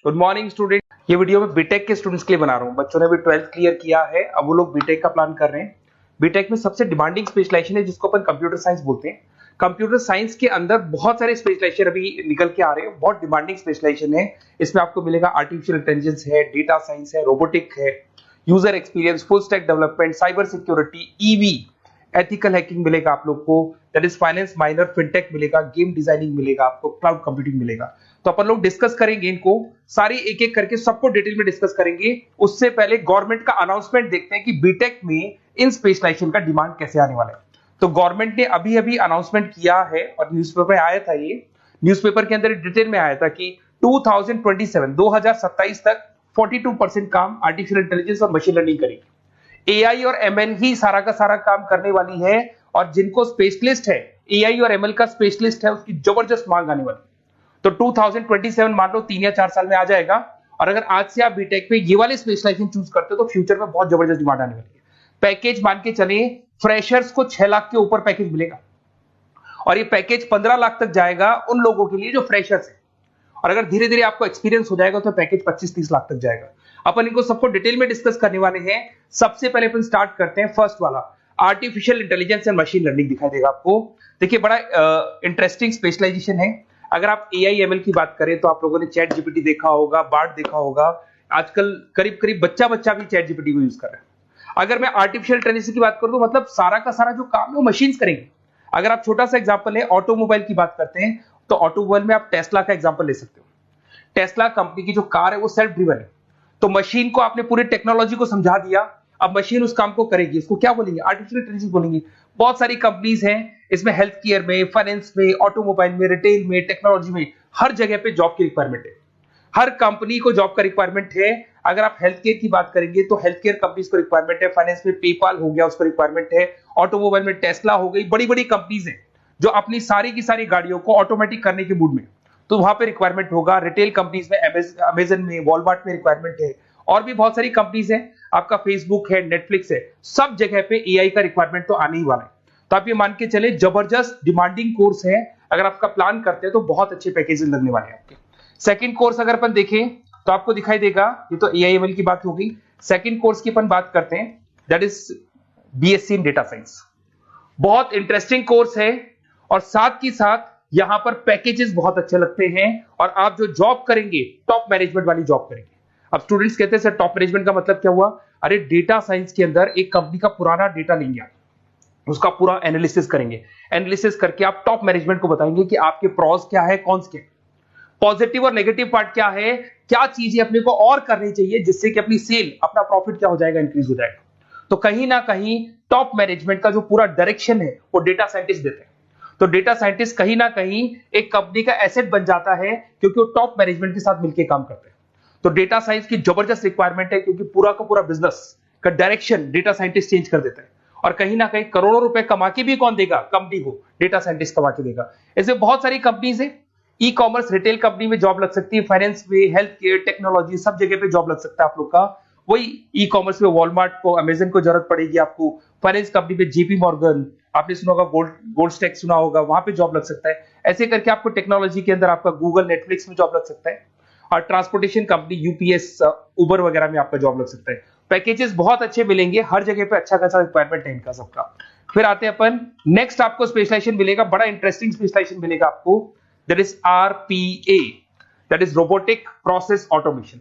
Good morning student. ये video मैं BTech के स्टूडेंट्स के लिए बना रहा हूँ। बच्चों ने भी 12th क्लियर किया है, अब वो लोग बीटेक का प्लान कर रहे हैं। बीटेक में सबसे डिमांडिंग स्पेशलाइजेशन है जिसको अपन कंप्यूटर साइंस बोलते हैं। कंप्यूटर साइंस के अंदर बहुत सारे स्पेशलाइजेशन अभी निकल के आ रहे हैं, बहुत डिमांडिंग स्पेशलाइजेशन है। इसमें आपको मिलेगा आर्टिफिशियल इंटेलिजेंस है, डेटा साइंस है, रोबोटिक है, user experience, full stack development, cyber security, EV, ethical hacking मिलेगा आप लोग को, that is finance minor, fintech मिलेगा, गेम डिजाइनिंग मिलेगा आपको, क्लाउड कंप्यूटिंग मिलेगा। तो अपन लोग डिस्कस करेंगे इनको सारी एक एक करके, सबको डिटेल में डिस्कस करेंगे। उससे पहले गवर्नमेंट का अनाउंसमेंट देखते हैं कि बीटेक में इन स्पेशलाइजेशन का डिमांड कैसे आने वाला है। तो गवर्नमेंट ने अभी अभी अनाउंसमेंट किया है और न्यूज़पेपर में आया था, ये न्यूज़पेपर के अंदर डिटेल में आया था कि 2027 तक 42% काम आर्टिफिशियल इंटेलिजेंस और मशीन लर्निंग करेगी। एआई और एमएल ही सारा का सारा काम करने वाली है, और जिनको स्पेशलिस्ट है, एआई और एमएल का स्पेशलिस्ट है, उसकी जबरदस्त मांग आने वाली है। तो 2027 मान लो 3 या 4 साल में आ जाएगा। और अगर आज से आप बीटेक पे ये वाले स्पेशलाइजेशन चूज करते हो तो फ्यूचर में बहुत जबरदस्त डिमांड आने वाली है। पैकेज मान के चले, फ्रेशर्स को 6 लाख के ऊपर पैकेज मिलेगा, और ये पैकेज 15 लाख तक जाएगा उन लोगों के लिए जो फ्रेशर्स है। और अगर धीरे धीरे आपको एक्सपीरियंस हो जाएगा तो पैकेज 25-30 लाख तक जाएगा। अपन इनको सबको डिटेल में डिस्कस करने वाले हैं। सबसे पहले अपन स्टार्ट करते हैं फर्स्ट वाला, artificial intelligence and machine learning दिखाई देगा आपको। देखिए बड़ा इंटरेस्टिंग स्पेशलाइजेशन है। अगर आप एआई एमएल की बात करें तो आप लोगों ने चैट जीपीटी देखा होगा, बार्ड देखा होगा। आजकल करीब करीब बच्चा भी चैट जीपीटी को यूज कर रहा है। अगर मैं आर्टिफिशियल इंटेलिजेंस की बात करूं तो मतलब सारा का सारा जो काम है वो मशीन्स करेंगे। अगर आप छोटा सा एग्जांपल है, ऑटोमोबाइल की बात करते हैं तो ऑटोमोबाइल में आप टेस्ला का एग्जांपल ले सकते हो। टेस्ला कंपनी की जो कार है वो सेल्फ ड्रिवन है। तो मशीन को आपने पूरी टेक्नोलॉजी को समझा दिया, अब मशीन उस काम को करेगी। इसको क्या बोलेंगे? आर्टिफिशियल इंटेलिजेंस बोलेंगे। बहुत सारी कंपनीज हैं इसमें, हेल्थ केयर में, फाइनेंस में, ऑटोमोबाइल में, रिटेल में, टेक्नोलॉजी में, हर जगह पे जॉब की रिक्वायरमेंट है। हर कंपनी को जॉब का रिक्वायरमेंट है। अगर आप हेल्थ केयर की बात करेंगे तो हेल्थ केयर कंपनीज को रिक्वायरमेंट है, फाइनेंस में पेपाल हो गया उसको रिक्वायरमेंट है, ऑटोमोबाइल में टेस्ला हो गई, बड़ी बड़ी कंपनीज हैं जो अपनी सारी की सारी गाड़ियों को ऑटोमेटिक करने के मूड में, तो वहां पे रिक्वायरमेंट होगा। रिटेल कंपनीज में, अमेजन में, वॉलमार्ट में रिक्वायरमेंट है, और भी बहुत सारी कंपनीज हैं, आपका फेसबुक है, नेटफ्लिक्स है, सब जगह पे एआई का रिक्वायरमेंट तो आने ही वाला है। तो आप ये मान के चले जबरदस्त डिमांडिंग कोर्स है। अगर आपका प्लान करते हैं तो बहुत अच्छे पैकेजेस लगने वाले हैं आपके। सेकंड कोर्स अगर अपन देखें तो आपको दिखाई देगा, ये तो एआई एमएल की बात हो गई। सेकंड कोर्स की अपन बात करते हैं, that is BSc in data science. बहुत इंटरेस्टिंग कोर्स है, और साथ की साथ यहां पर पैकेजेस बहुत अच्छे लगते हैं, और आप जो जॉब करेंगे टॉप मैनेजमेंट वाली जॉब करेंगे। अब स्टूडेंट्स कहते हैं सर टॉप मैनेजमेंट का मतलब क्या हुआ? अरे डेटा साइंस के अंदर एक कंपनी का पुराना डेटा लेंगे आप, उसका पूरा एनालिसिस करेंगे, एनालिसिस करके आप टॉप मैनेजमेंट को बताएंगे कि आपके प्रॉस क्या है, कॉन्स क्या है, पॉजिटिव और नेगेटिव पार्ट क्या है, क्या चीजें अपने को और करनी चाहिए जिससे कि अपनी सेल, अपना प्रॉफिट क्या हो जाएगा, इंक्रीज हो जाएगा। तो कहीं ना कहीं टॉप मैनेजमेंट का जो पूरा डायरेक्शन है वो डेटा साइंटिस्ट देते हैं। तो डेटा साइंटिस्ट कहीं ना कहीं एक कंपनी का एसेट बन जाता है, क्योंकि वो टॉप मैनेजमेंट के साथ मिलकर काम करते हैं। तो डेटा साइंस की जबरदस्त रिक्वायरमेंट है, क्योंकि पूरा का पूरा बिजनेस का डायरेक्शन डेटा साइंटिस्ट चेंज कर देता है। और कहीं ना कहीं करोड़ों रुपए कमा के भी कौन देगा? कंपनी को डेटा साइंटिस्ट कमा के देगा। ऐसे बहुत सारी कंपनीज है, ई कॉमर्स, रिटेल कंपनी में जॉब लग सकती है, फाइनेंस में, हेल्थ केयर, टेक्नोलॉजी, सब जगह पे जॉब लग सकता है आप लोग का। वही ई कॉमर्स में वॉलमार्ट को, अमेजन को जरूरत पड़ेगी आपको। फाइनेंस कंपनी में जेपी मॉर्गन, आपने सुना होगा, गोल्ड स्टैक सुना होगा, वहां पे जॉब लग सकता है। ऐसे करके आपको टेक्नोलॉजी के अंदर आपका गूगल, नेटफ्लिक्स में जॉब लग सकता है। और ट्रांसपोर्टेशन कंपनी, यूपीएस, उबर वगैरह में आपका जॉब लग सकता है। पैकेजेस बहुत अच्छे मिलेंगे, हर जगह पे अच्छा खासा रिक्वायरमेंट है इनका सबका। फिर आते हैं अपन नेक्स्ट, आपको स्पेशलाइजेशन मिलेगा, बड़ा इंटरेस्टिंग स्पेशलाइजेशन मिलेगा आपको, that is RPA, that is robotic process automation.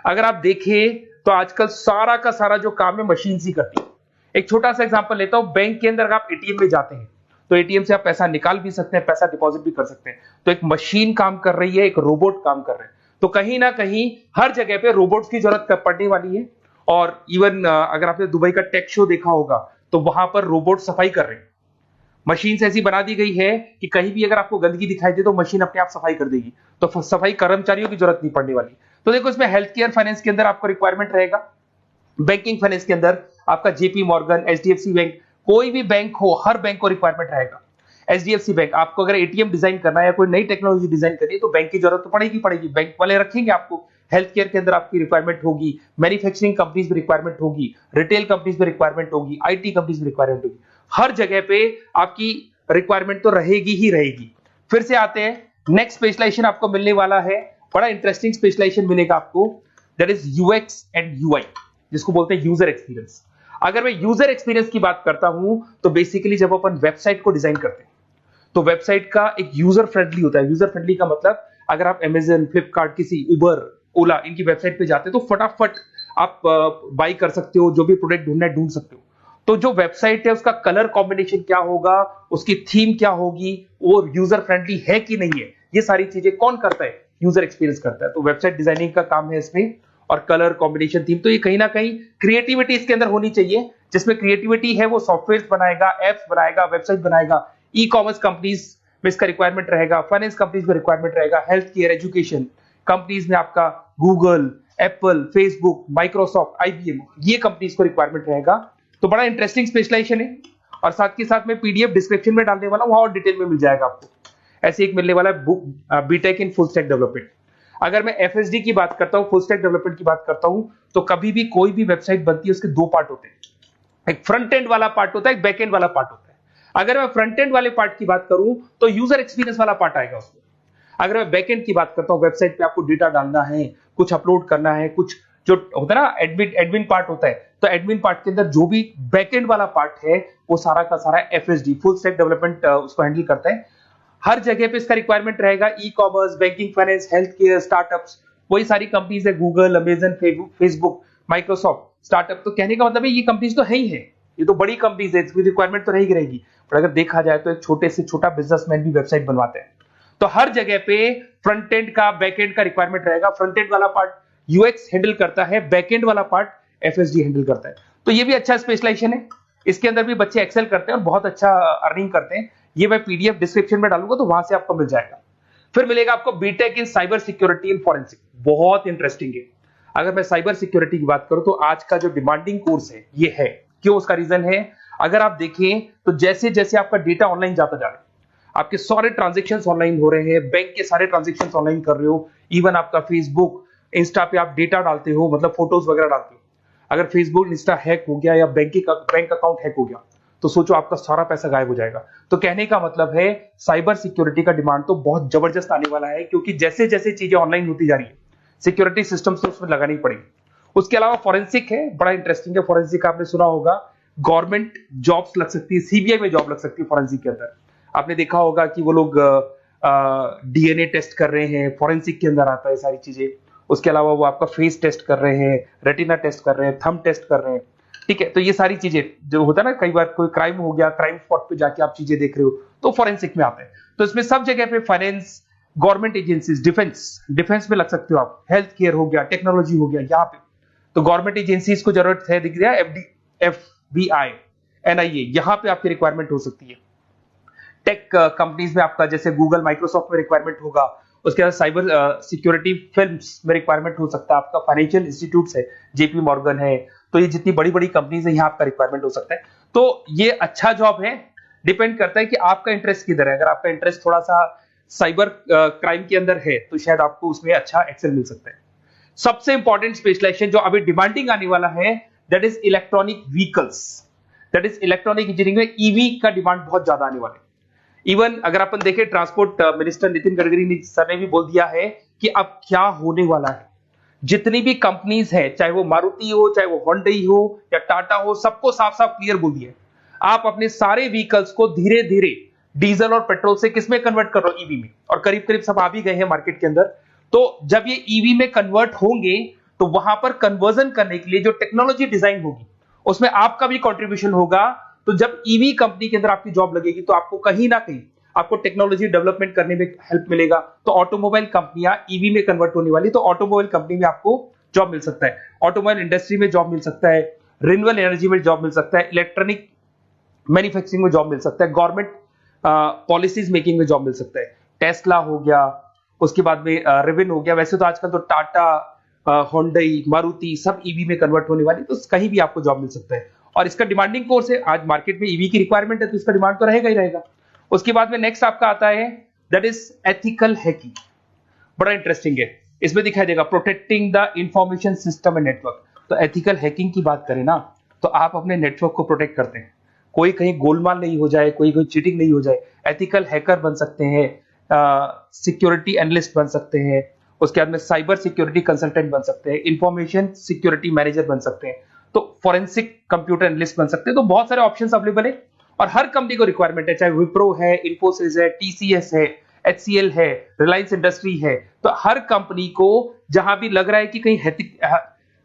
अगर आप देखें तो आजकल सारा का सारा जो काम है मशीन ही करती है। एक छोटा सा एग्जांपल लेता हूं, बैंक के अंदर अगर आप एटीएम में जाते हैं तो एटीएम से आप पैसा निकाल भी सकते हैं, पैसा डिपॉजिट भी कर सकते हैं। तो एक मशीन काम कर रही है, एक रोबोट काम कर रहे हैं। तो कहीं ना कहीं हर जगह पे रोबोट्स की जरूरत पड़ने वाली है। और इवन अगर आपने दुबई का टेक शो देखा होगा तो वहां पर रोबोट सफाई कर रहे हैं। मशीन ऐसी बना दी गई है कि कहीं भी अगर आपको गंदगी दिखाई दे तो मशीन अपने आप सफाई कर देगी, तो सफाई कर्मचारियों की जरूरत नहीं पड़ने वाली। तो देखो इसमें हेल्थ केयर, फाइनेंस के अंदर आपको रिक्वायरमेंट रहेगा, बैंकिंग फाइनेंस के अंदर आपका जेपी मॉर्गन, एचडीएफसी बैंक, कोई भी बैंक हो, हर बैंक को रिक्वायरमेंट रहेगा। एचडीएफसी बैंक, आपको अगर एटीएम डिजाइन करना है या कोई नई टेक्नोलॉजी डिजाइन करनी है तो बैंक की जरूरत तो पड़ेगी, बैंक वाले रखेंगे आपको। हेल्थ केयर के अंदर आपकी रिक्वायरमेंट होगी, मैन्युफैक्चरिंग कंपनीज में रिक्वायरमेंट होगी, रिटेल कंपनीज में रिक्वायरमेंट होगी, आईटी कंपनीज में रिक्वायरमेंट होगी। हर जगह पे आपकी रिक्वायरमेंट तो रहेगी ही रहेगी। फिर से आते हैं, नेक्स्ट स्पेशलाइजेशन आपको मिलने वाला है बड़ा इंटरेस्टिंग स्पेशलाइजेशन मिलेगा आपको, that is UX and UI, जिसको बोलते हैं यूजर एक्सपीरियंस। अगर मैं यूजर एक्सपीरियंस की बात करता हूं तो बेसिकली जब अपन वेबसाइट को डिजाइन करते हैं तो वेबसाइट का एक यूजर फ्रेंडली होता है। यूजर फ्रेंडली का मतलब अगर आप अमेजन, फ्लिपकार्ट, किसी उबर, ओला इनकी वेबसाइट पे जाते हैं तो फटाफट आप बाई कर सकते हो, जो भी प्रोडक्ट ढूंढना है ढूंढ सकते हो। तो जो वेबसाइट है उसका कलर कॉम्बिनेशन क्या होगा, उसकी थीम क्या होगी, वो यूजर फ्रेंडली है कि नहीं है, ये सारी चीजें कौन करता है, यूजर एक्सपीरियंस करता है। तो वेबसाइट डिजाइनिंग का काम है इसमें, और कलर कॉम्बिनेशन, थीम, तो ये कहीं ना कहीं क्रिएटिविटी इसके अंदर होनी चाहिए। जिसमें क्रिएटिविटी है वो सॉफ्टवेयर बनाएगा, एप्स बनाएगा, वेबसाइट बनाएगा। ई कॉमर्स कंपनीज में इसका रिक्वायरमेंट रहेगा, फाइनेंस कंपनीज में रिक्वायरमेंट रहेगा, हेल्थ केयर, एजुकेशन कंपनीज में आपका Google, Apple, Facebook, Microsoft, IBM, ये कंपनीज को रिक्वायरमेंट रहेगा। तो बड़ा इंटरेस्टिंग स्पेशलाइजेशन है, और साथ के साथ में पीडीएफ डिस्क्रिप्शन में डालने वाला हूं, वहां और डिटेल में मिल जाएगा आपको। ऐसे एक मिलने वाला है book B Tech in full stack development. अगर मैं एफएसडी की बात करता हूं, फुल स्टैक डेवलपमेंट की बात करता हूं, तो कभी भी कोई भी वेबसाइट बनती है उसके दो पार्ट होते हैं, एक फ्रंट एंड वाला पार्ट होता है, एक बैक एंड वाला पार्ट होता है। अगर मैं फ्रंट एंड वाले पार्ट की बात करूं तो यूजर एक्सपीरियंस वाला पार्ट आएगा उसमें। अगर मैं बैक एंड की बात करता हूं, वेबसाइट पे आपको डेटा डालना है, कुछ अपलोड करना है, कुछ जो होता है ना एडमिन पार्ट होता है, तो एडमिन पार्ट के अंदर जो भी बैक एंड वाला पार्ट है वो सारा का सारा एफएसडी, फुल स्टैक डेवलपमेंट, उसको हैंडल करता है। हर जगह पे इसका रिक्वायरमेंट रहेगा। E commerce, banking, finance, health care, startups, वही सारी कंपनीज है, Google, Amazon, Facebook, Microsoft. Startup तो कहने का मतलब है ये कंपनीज तो है ही है, ये तो बड़ी कंपनीज है, इसकी रिक्वायरमेंट तो रहेगी रहेगी। पर अगर देखा जाए तो एक छोटे से छोटा बिजनेसमैन भी वेबसाइट बनवाते हैं। तो हर जगह पे फ्रंट एंड का, बैक एंड का रिक्वायरमेंट रहेगा। फ्रंट एंड वाला पार्ट यूएक्स हैंडल करता है, बैक एंड वाला पार्ट एफएसडी हैंडल करता है। तो ये भी अच्छा स्पेशलाइजेशन है, इसके अंदर भी बच्चे एक्सेल करते हैं और बहुत अच्छा अर्निंग करते हैं। ये मैं पीडीएफ डिस्क्रिप्शन में डालूंगा तो वहां से आपको मिल जाएगा। फिर मिलेगा आपको B Tech in cyber security and forensic, बहुत इंटरेस्टिंग है। अगर मैं साइबर सिक्योरिटी की बात करूं तो आज का जो डिमांडिंग कोर्स है ये है। क्यों? उसका रीजन है, अगर आप देखें तो जैसे जैसे आपका डेटा ऑनलाइन जाता जा रहा है, आपके सारे ट्रांजेक्शंस ऑनलाइन हो रहे हैं, बैंक के सारे ट्रांजेक्शंस ऑनलाइन कर रहे हो, इवन आपका फेसबुक, इंस्टा पे आप डेटा डालते हो, मतलब फोटोज वगैरह डालते हो। अगर फेसबुक, इंस्टा हैक हो गया या बैंक अकाउंट हैक हो गया तो सोचो आपका सारा पैसा गायब हो जाएगा। तो कहने का मतलब है साइबर सिक्योरिटी का डिमांड तो बहुत जबरदस्त आने वाला है, क्योंकि जैसे जैसे चीजें ऑनलाइन होती जा रही है सिक्योरिटी सिस्टम्स तो उसमें लगानी पड़ेगी। उसके अलावा फॉरेंसिक है, बड़ा इंटरेस्टिंग है। फॉरेंसिक आपने सुना होगा, गवर्नमेंट जॉब्स लग सकती है, सीबीआई में जॉब लग सकती है फॉरेंसिक के अंदर। आपने देखा होगा कि वो लोग डीएनए टेस्ट कर रहे हैं, फॉरेंसिक के अंदर आता है सारी चीजें। उसके अलावा वो आपका फेस टेस्ट कर रहे हैं, रेटिना टेस्ट कर रहे हैं, थंब टेस्ट कर रहे हैं, ठीक है। तो ये सारी चीजें जो होता है ना, कई बार कोई क्राइम हो गया, क्राइम स्पॉट पे जाके आप चीजें देख रहे हो तो फॉरेंसिक में आते हैं। तो इसमें सब जगह पे फाइनेंस, गवर्नमेंट एजेंसीज, डिफेंस में लग सकते हो आप, हेल्थ केयर हो गया, टेक्नोलॉजी हो गया, यहाँ पे तो गवर्नमेंट एजेंसीज को जरूरत है, दिख रहा है, एफबीआई, एनआईए, यहाँ पे आपकी रिक्वायरमेंट हो सकती है। टेक कंपनीज में आपका जैसे गूगल, माइक्रोसॉफ्ट में रिक्वायरमेंट होगा। उसके बाद साइबर सिक्योरिटी फिल्म्स में रिक्वायरमेंट हो सकता है आपका, फाइनेंशियल इंस्टीट्यूट्स है, जेपी मॉर्गन है, तो ये जितनी बड़ी बड़ी कंपनीज है यहाँ आपका रिक्वायरमेंट हो सकता है। तो ये अच्छा जॉब है, डिपेंड करता है कि आपका इंटरेस्ट किधर है। अगर आपका इंटरेस्ट थोड़ा सा साइबर क्राइम के अंदर है तो शायद आपको उसमें अच्छा एक्सेल मिल सकता है। सबसे इंपॉर्टेंट स्पेशलाइजेशन जो अभी डिमांडिंग आने वाला है, that is electronic vehicles, that is electronic engineering में ईवी का डिमांड बहुत ज्यादा आने वाला है। इवन अगर अपन देखें, transport minister Nitin Gadkari sir ने भी बोल दिया है कि अब क्या होने वाला है, जितनी भी कंपनीज है, चाहे वो मारुति हो, चाहे वो होंडई हो या टाटा हो, सबको साफ साफ क्लियर बोल दिया, आप अपने सारे व्हीकल्स को धीरे धीरे डीजल और पेट्रोल से किसमें कन्वर्ट कर रहे हो, ईवी में। और करीब करीब सब आ भी गए हैं मार्केट के अंदर। तो जब ये ईवी में कन्वर्ट होंगे तो वहां पर कन्वर्जन करने के लिए जो टेक्नोलॉजी डिजाइन होगी उसमें आपका भी कंट्रीब्यूशन होगा। तो जब ईवी कंपनी के अंदर आपकी जॉब लगेगी तो आपको कहीं ना कहीं आपको टेक्नोलॉजी डेवलपमेंट करने में हेल्प मिलेगा। तो ऑटोमोबाइल कंपनियां ईवी में कन्वर्ट होने वाली, तो ऑटोमोबाइल कंपनी में आपको जॉब मिल सकता है, ऑटोमोबाइल इंडस्ट्री में जॉब मिल सकता है, रिन्यूएबल एनर्जी में जॉब मिल सकता है, इलेक्ट्रॉनिक मैन्युफैक्चरिंग में जॉब मिल सकता है, गवर्नमेंट पॉलिसीज मेकिंग में जॉब मिल सकता है। टेस्ला हो गया, उसके बाद में रिविन हो गया। वैसे तो आजकल तो टाटा, होंडई, मारुति सब ईवी में कन्वर्ट होने वाली, तो कहीं भी आपको जॉब मिल सकता है। और इसका डिमांडिंग कोर्स है, आज मार्केट में ईवी की रिक्वायरमेंट है तो इसका डिमांड तो रहेगा ही रहेगा। उसके बाद में नेक्स्ट आपका आता है दैट इज एथिकल हैकिंग, बड़ा इंटरेस्टिंग है। इसमें दिखाई देगा protecting the information system and network. तो एथिकल हैकिंग की बात करें ना, तो आप अपने नेटवर्क को प्रोटेक्ट करते हैं, कोई कहीं गोलमाल नहीं हो जाए, कोई चीटिंग नहीं हो जाए। एथिकल हैकर बन सकते हैं, सिक्योरिटी एनालिस्ट बन सकते हैं, उसके बाद में साइबर सिक्योरिटी कंसल्टेंट बन सकते हैं, इंफॉर्मेशन सिक्योरिटी मैनेजर बन सकते हैं, तो फॉरेंसिक कंप्यूटर एनालिस्ट बन सकते हैं। तो बहुत सारे ऑप्शंस अवेलेबल है और हर कंपनी को रिक्वायरमेंट है, चाहे विप्रो है, इन्फोसिस है, टीसीएस है, एचसीएल है, रिलायंस इंडस्ट्री है। तो हर कंपनी को जहां भी लग रहा है कि कहीं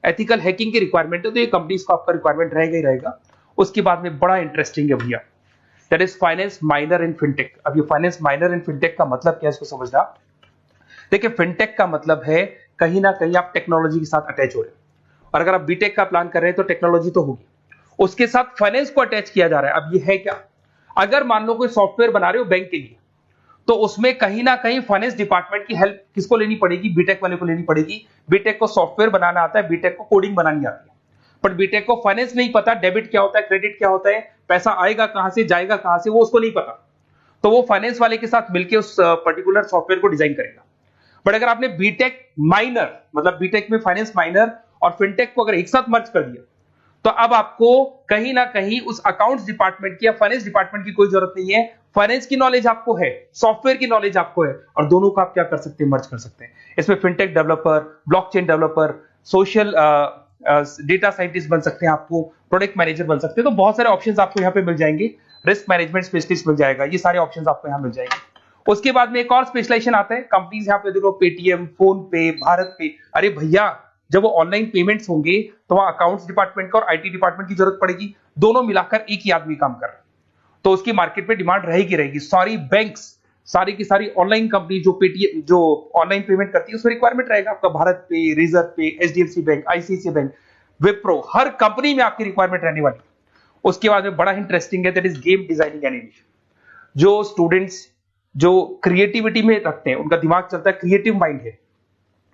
एथिकल हैकिंग की रिक्वायरमेंट है तो ये कंपनीज को आपका रिक्वायरमेंट रहेगा ही रहेगा। उसके बाद में बड़ा इंटरेस्टिंग है भैया, that is finance minor in fintech. अब ये फाइनेंस माइनर इन फिनटेक का मतलब क्या है इसको समझना। देखिए फिनटेक का मतलब है कहीं ना कहीं आप टेक्नोलॉजी के साथ अटैच हो रहे हैं, और अगर आप बीटेक का प्लान कर रहे हैं तो टेक्नोलॉजी तो होगी, उसके साथ फाइनेंस को अटैच किया जा रहा है। अब ये है क्या, अगर मान लो कोई सॉफ्टवेयर बना रहे हो बैंक के लिए, तो उसमें कहीं ना कहीं फाइनेंस डिपार्टमेंट की हेल्प किसको लेनी पड़ेगी, बीटेक वाले को लेनी पड़ेगी। बीटेक को सॉफ्टवेयर बनाना आता है, बीटेक को कोडिंग बनानी आती है, बट बीटेक को फाइनेंस नहीं पता, डेबिट क्या होता है, क्रेडिट क्या होता है, पैसा आएगा कहां से, जाएगा कहां से, वो उसको नहीं पता। तो वो फाइनेंस वाले के साथ मिलकर उस पर्टिकुलर सॉफ्टवेयर को डिजाइन करेगा। बट अगर आपने बीटेक माइनर, मतलब बीटेक में फाइनेंस माइनर और फिनटेक को अगर एक साथ मर्ज कर दिया, तो अब आपको कहीं ना कहीं उस अकाउंट्स डिपार्टमेंट की या फाइनेंस डिपार्टमेंट की कोई जरूरत नहीं है। फाइनेंस की नॉलेज आपको है, सॉफ्टवेयर की नॉलेज आपको है, और दोनों को आप क्या कर सकते हैं, मर्ज कर सकते हैं। इसमें fintech developer, blockchain developer, social data scientist बन सकते हैं, आपको प्रोडक्ट मैनेजर बन सकते हैं। तो बहुत सारे ऑप्शंस आपको यहाँ पे मिल जाएंगे, रिस्क मैनेजमेंट स्पेशलिस्ट मिल जाएगा, ये सारे ऑप्शंस आपको यहाँ मिल जाएंगे। उसके बाद में एक और स्पेशलाइजेशन आता है, कंपनीज यहाँ पे देखो पेटीएम, फोन पे, भारत पे। अरे भैया जब वो ऑनलाइन पेमेंट्स होंगे तो वहां अकाउंट्स डिपार्टमेंट का और आईटी डिपार्टमेंट की जरूरत पड़ेगी, दोनों मिलाकर एक ही आदमी काम कर रहा है, तो उसकी मार्केट में डिमांड रहेगी रहेगी। सारी बैंक्स, सारी की सारी ऑनलाइन कंपनी जो पेटीएम, जो ऑनलाइन पेमेंट करती है, उसमें रिक्वायरमेंट रहेगा आपका Bharat Pe, Razorpay, HDFC bank, ICICI bank, Wipro, हर कंपनी में आपकी रिक्वायरमेंट रहने वाली। उसके बाद में बड़ा इंटरेस्टिंग है, that is game designing animation. जो स्टूडेंट्स जो क्रिएटिविटी में रखते हैं, उनका दिमाग चलता है, क्रिएटिव माइंड है,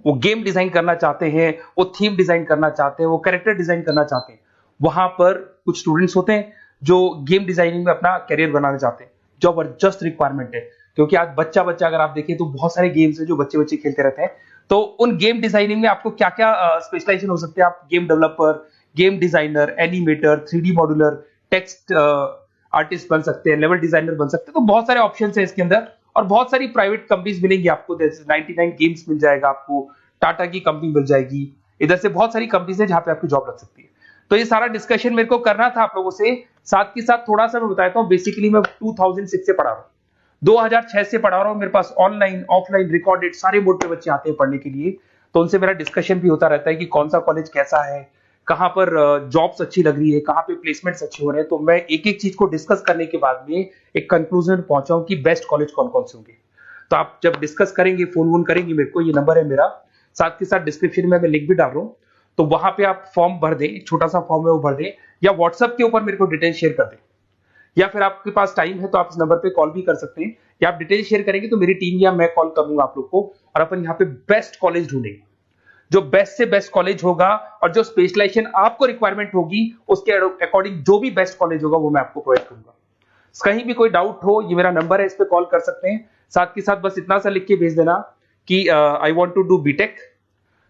वो गेम डिजाइन करना चाहते हैं, वो थीम डिजाइन करना चाहते हैं, वो कैरेक्टर डिजाइन करना चाहते हैं, वहां पर कुछ स्टूडेंट्स होते हैं जो गेम डिजाइनिंग में अपना करियर बनाना चाहते हैं। जबरदस्त रिक्वायरमेंट है, क्योंकि आज बच्चा बच्चा अगर आप देखें तो बहुत सारे गेम्स हैं जो बच्चे बच्चे खेलते रहते हैं। तो उन गेम डिजाइनिंग में आपको क्या क्या स्पेशलाइजेशन हो सकते हैं, आप game developer, game designer, animator, 3D modular, text artist बन सकते हैं, लेवल डिजाइनर बन सकते हैं। तो बहुत सारे ऑप्शंस हैं इसके अंदर, और बहुत सारी प्राइवेट कंपनीज मिलेंगी आपको, जैसे 99 गेम्स मिल जाएगा आपको, टाटा की कंपनी मिल जाएगी, इधर से बहुत सारी कंपनीज है जहां पे आपकी जॉब लग सकती है। तो ये सारा डिस्कशन मेरे को करना था आप लोगों से, साथ के साथ थोड़ा सा मैं बताता हूँ। बेसिकली मैं 2006 से पढ़ा रहा हूँ, 2006 से पढ़ा रहा हूँ। मेरे पास ऑनलाइन ऑफलाइन रिकॉर्डेड सारे मोड पे बच्चे आते हैं पढ़ने के लिए, तो उनसे मेरा डिस्कशन भी होता रहता है कि कौन सा कॉलेज कैसा है, कहां पर जॉब्स अच्छी लग रही है, कहां पे प्लेसमेंट्स अच्छे हो रहे हैं। तो मैं एक एक चीज को डिस्कस करने के बाद में एक कंक्लूजन पहुंचा हूं कि बेस्ट कॉलेज कौन कौन से होंगे। तो आप जब डिस्कस करेंगे, फोन वोन करेंगे मेरे को, ये नंबर है मेरा, साथ के साथ डिस्क्रिप्शन में मैं लिंक भी डाल रहा हूँ, तो वहां पे आप फॉर्म भर दें, एक छोटा सा फॉर्म है वो भर दें, या व्हाट्सएप के ऊपर मेरे को डिटेल शेयर कर दें, या फिर आपके पास टाइम है तो आप इस नंबर पे कॉल भी कर सकते हैं, या आप डिटेल शेयर करेंगे तो मेरी टीम या मैं कॉल करूंगा आप लोग को, और अपन यहाँ पे बेस्ट कॉलेज ढूंढेंगे। जो बेस्ट से बेस्ट कॉलेज होगा और जो स्पेशलाइजेशन आपको रिक्वायरमेंट होगी उसके अकॉर्डिंग जो भी बेस्ट कॉलेज होगा वो मैं आपको प्रोवाइड करूंगा। कहीं भी कोई डाउट हो, ये मेरा नंबर है, इस पे कॉल कर सकते हैं। साथ के साथ बस इतना सा लिख के भेज देना कि I want to do B Tech,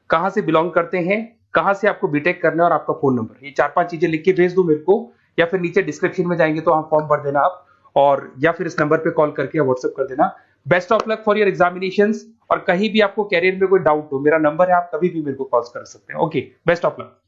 कहां से बिलोंग करते हैं, कहां से आपको बीटेक करना है, और आपका फोन नंबर, ये 4-5 चीजें लिख के भेज दो मेरे को, या फिर नीचे डिस्क्रिप्शन में जाएंगे तो आप फॉर्म भर देना आप, और या फिर इस नंबर पे कॉल करके व्हाट्सएप कर देना। Best of luck for your examinations, और कहीं भी आपको कैरियर में कोई डाउट हो, मेरा नंबर है, आप कभी भी मेरे को कॉल कर सकते हैं। Okay, best of luck.